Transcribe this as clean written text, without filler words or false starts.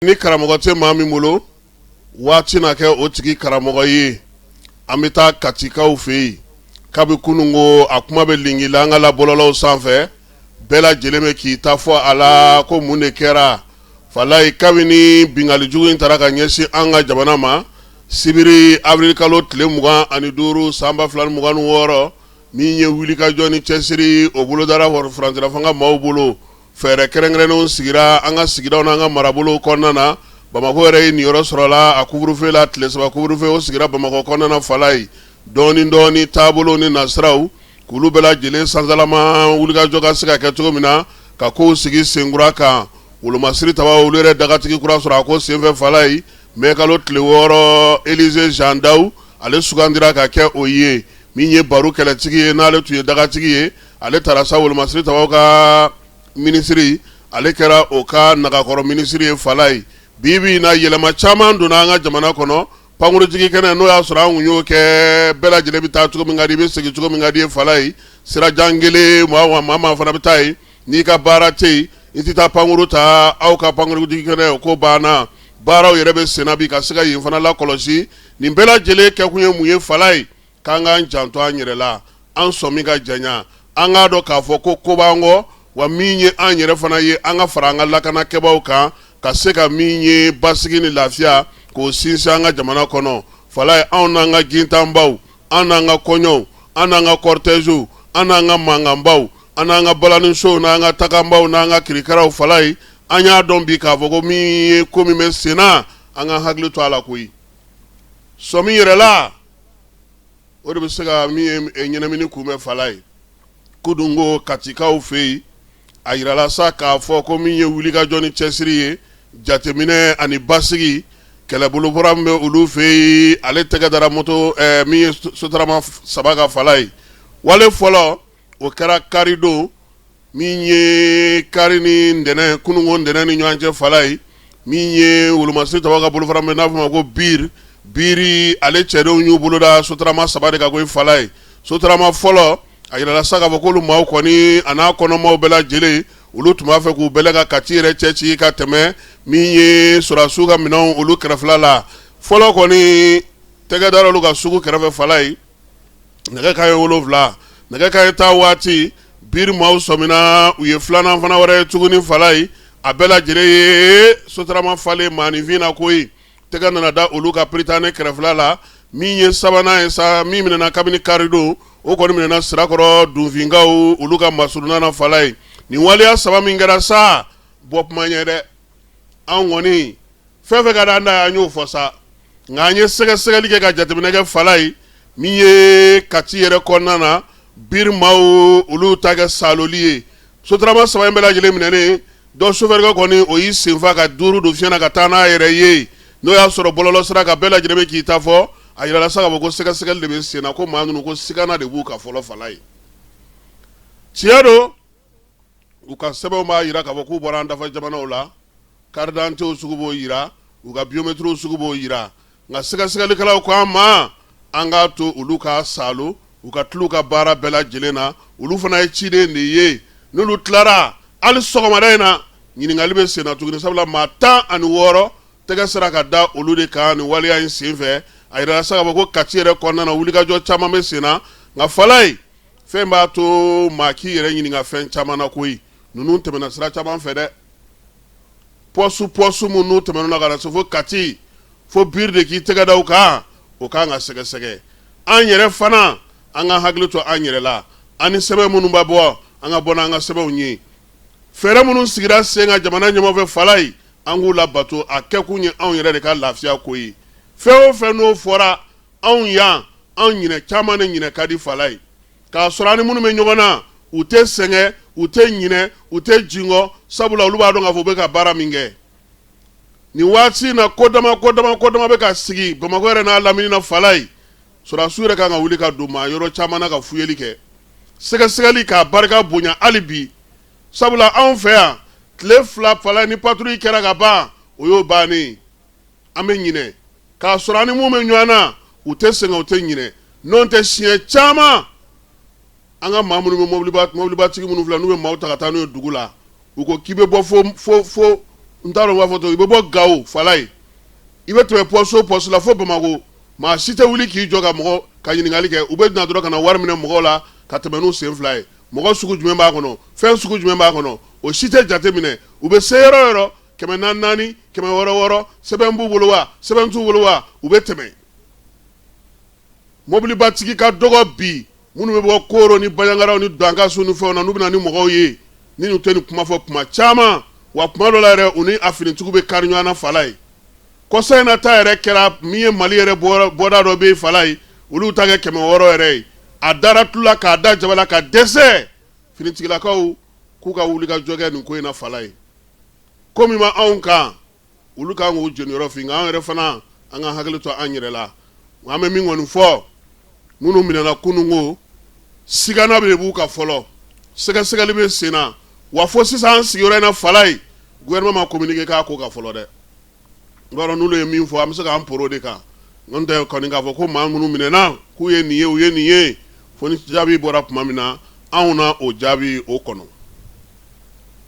Ni karamɔgɔ tɛ maa min bolo waati na kɛ o tigi karamɔgɔ ye an bɛ taa katikaw fɛ yen kabi kunungo a kuma bɛ lingila an ka labɔlɔlaw sanfɛ bɛɛ lajɛlen bɛ k'i ta fɔ a la ko mun de kɛra falayi kabini bingalijugu in taara ka ɲɛsin an ka jamana ma sibiri avril kalo tile 25 san 2026 min ye wulikajɔ ni cɛsiri o bolodara faransira fanga maaw bolo fɛɛrɛ kɛrɛnkɛrɛnnenw sigira an ka sigidaw n'an ka marabolow kɔnɔna na Bamako yɛrɛ ye niyɔrɔ sɔrɔla a couvre-feu la tile 3 couvre-feu o sigira Bamako kɔnɔna na falayi dɔɔni taabolo ni nasiraw k'olu bɛɛ lajɛlen sansalama wulikajɔ ka se ka kɛ cogo min na ka kow sigi senkura kan wolomasiri taba olu yɛrɛ dagatigi kura sɔrɔ a ko senfɛ falayi mai kalo tile 6 Élysée Jean Daou ale sugandira ka kɛ o ye min ye baro kɛlɛtigi ye n'ale tun ye dagatigi ye ale taara sa wolomasiri tabaw ka ministre ale kɛra o ka nagakɔrɔ ministre ye falayi bibi na yɛlɛma caman donna an ka jamana kɔnɔ pankurutigi kɛnɛ n'o y'a sɔrɔ an kun y'o kɛ bɛɛ lajɛlen bɛ taa cogo min ka di i bɛ segin cogo min ka di ye falayi sirajan kelen maa fana bɛ taa yen n'i ka baara tɛ yen i tɛ taa pankuru ta aw ka pankurutigi kɛnɛ o ko banna baaraw yɛrɛ bɛ senna bi ka se ka yen fana lakɔlɔsi nin bɛɛ lajɛlen kɛkun ye mun ye falayi k'an k'an janto an yɛrɛ la an sɔn min ka janya an k'a dɔn k'a fɔ ko b'an kɔ wa min ye an yɛrɛ fana ye an ka fara an ka lakanakɛbaw kan ka se ka min ye basigi ni lafiya k'o sinsin an ka jamana kɔnɔ falayi anw n'an ka gintanbaw an n'an ka kɔɲɔw an n'an ka cortègew an n'an ka mankanbaw an n'an ka balanisow n'an ka taganbaw n'an ka kirikaraw falayi an y'a dɔn bi k'a fɔ ko min ye ko min bɛ sen na an ka hakili to a la koyi sɔmi yɛrɛ la o de bɛ se ka min ye ɲɛnamini kunbɛn falayi kudungo katikaw fɛ yen a yirala sa k'a fɔ ko min ye wulikajɔ ni cɛsiri ye jateminɛ ani basigi kɛlɛbolobɔra min bɛ olu fɛ yen ale tɛgɛ dara moto min ye sotarama 3 ka falayi wale fɔlɔ o kɛra kari don min ye kari ni ntɛnɛn kunungo ntɛnɛn ni ɲɔgɔn cɛ falayi min ye wolomasiri taba ka bolofara min n'a fɔ ma ko BIR ale cɛdenw y'u bolo da sotarama 3 de ka ko falayi sotarama fɔlɔ a yirala sa k'a fɔ k'olu maaw kɔni a n'a kɔnɔmaw bɛɛ lajɛlen olu tun b'a fɛ k'u bɛlɛ ka Kati yɛrɛ cɛci ka tɛmɛ min ye sɔrɔdasiw ka minɛnw olu kɛrɛfɛla la fɔlɔ kɔni tɛgɛ dara olu ka sugu kɛrɛfɛ falayi nɛgɛ kanɲɛ 7 nɛgɛ kanɲɛ 10 waati BIR maaw sɔmina u ye filanan fana wɛrɛ ye tuguni falayi a bɛɛ lajɛlen ye sotarama falen maaninfin na koyi tɛgɛ nana da olu ka piritanɛ kɛrɛfɛla la min ye sabanan ye sa min minɛna kabini kari don o kɔni minɛna sirakɔrɔ dunfinkaw olu ka masuruna na falayi nin waleya saba min kɛra sa bɔ kuma ɲɛ dɛ an kɔni fɛn fɛn ka d'an da an y'o fɔ sa nka an ye sɛgɛsɛgɛli kɛ ka jateminɛ kɛ falayi min ye Kati yɛrɛ kɔnɔna na BIR maaw olu ta kɛ saloli ye sotarama 3 in bɛɛ lajɛlen minɛnen dɔ sofɛrikɛ kɔni o y'i senfa ka 5 don fiɲɛ na ka taa n'a yɛrɛ ye n'o y'a sɔrɔ bɔlɔlɔ sira kan bɛɛ lajɛlen bɛ k'i ta fɔ a yirala sa k'a fɔ ko sɛgɛsɛgɛli de bɛ sen na ko maa ninnu ko sigana de b'u ka fɔlɔ falayi tiɲɛ don u ka sɛbɛnw b'a yira k'a fɔ k'u bɔra an dafa jamanaw la carte d'identité sugu b'o yira u ka biométrique sugu b'o yira nka sɛgɛsɛgɛlikɛlaw ko an ma an k'a to olu ka salo u ka tila u ka baara bɛɛ lajɛlen na olu fana ye ciden de ye n'olu tilara hali sɔgɔmada in na ɲininkali bɛ sen na tuguni sabula maa 16 tɛgɛ sera ka da olu de kan nin waleya in senfɛ a yirala sa k'a fɔ ko Kati yɛrɛ kɔnɔna na wulikajɔ caman bɛ sen na nka falayi fɛn b'a to maa k'i yɛrɛ ɲininka fɛn caman na koyi ninnu tɛmɛna sira caman fɛ dɛ pɔsu minnu tɛmɛna na ka na se fo Kati fo BIR de k'i tɛgɛ da u kan o kan ka sɛgɛsɛgɛ an yɛrɛ fana an ka hakili to an yɛrɛ la an ni sɛbɛn minnu b'a bɔ an ka bɔ n'an ka sɛbɛnw ye fɛɛrɛ minnu sigira sen ka jamana ɲɛmɔgɔ fɛ falayi an k'u labato a kɛkun ye anw yɛrɛ de ka lafiya ko ye fɛn o fɛn n'o fɔra anw yan anw ɲinɛ caman de ɲinɛ ka di falayi k'a sɔrɔ ani minnu bɛ ɲɔgɔn na u tɛ sɛgɛn u tɛ ɲinɛ u tɛ jingɔ sabula olu b'a dɔn k'a fɔ u bɛ ka baara min kɛ nin waati in na ko dama bɛ ka sigi Bamako yɛrɛ n'a lamini na falayi sɔrɔdasiw yɛrɛ kan ka wuli ka don maa yɔrɔ caman na ka fuyɛli kɛ sɛgɛsɛgɛli k'a barika bonya hali bi sabula anw fɛ yan tile 2 falayi ni patrouille kɛra ka ban o y'o bannen an bɛ ɲinɛ k'a sɔrɔ ani mun bɛ ɲɔgɔn na u tɛ sɛgɛn u tɛ ɲinɛ n'o tɛ siɲɛ caman an ka maa minnu bɛ mobilibatigi minnu filɛ n'u bɛ maaw ta ka taa n'u ye dugu la u ko k'i bɛ bɔ fo ntaro wa foto ibe bo gawo falai ibe teme poso la fo bamago ma site wuli ki joga mo ka yiningali ke ube na doro kana war mine mo la ka teme no sen fly mo sugu jume ba kono fen sugu jume ba kono o site jate mine ube seyoro keme nani keme woro seben bubuluwa seben tubuluwa ube teme mobili batiki ka dogo bi munu be bo koro ni bayangara ni danga sunu fe ona nubina ni mo ye ni nu teni kuma fo kuma chama wa kuma do la re uni afini tukube karnyo na falai ko sai na ta ere kera miye mali ere boda do be falai ulu tage keme woro ere adara tula ka da jabala ka dese fini tigila ko ku ka wuli ka joge ni ko na falai komi ma onka ulu ka ngo junior finga ere fana anga hakle to anyere la wa me mi ngonu fo munu minana kunungo sigana be buka folo sega libe sena wa fo sisan sigore na falai gouvernement ma communiquer ka ko ka folo de ngoro nulo e min fo am sega am poro de ka ngonde ko ninga fo ko ma munu minana ku ye niye fo ni jabi bora puma mina auna o jabi o kono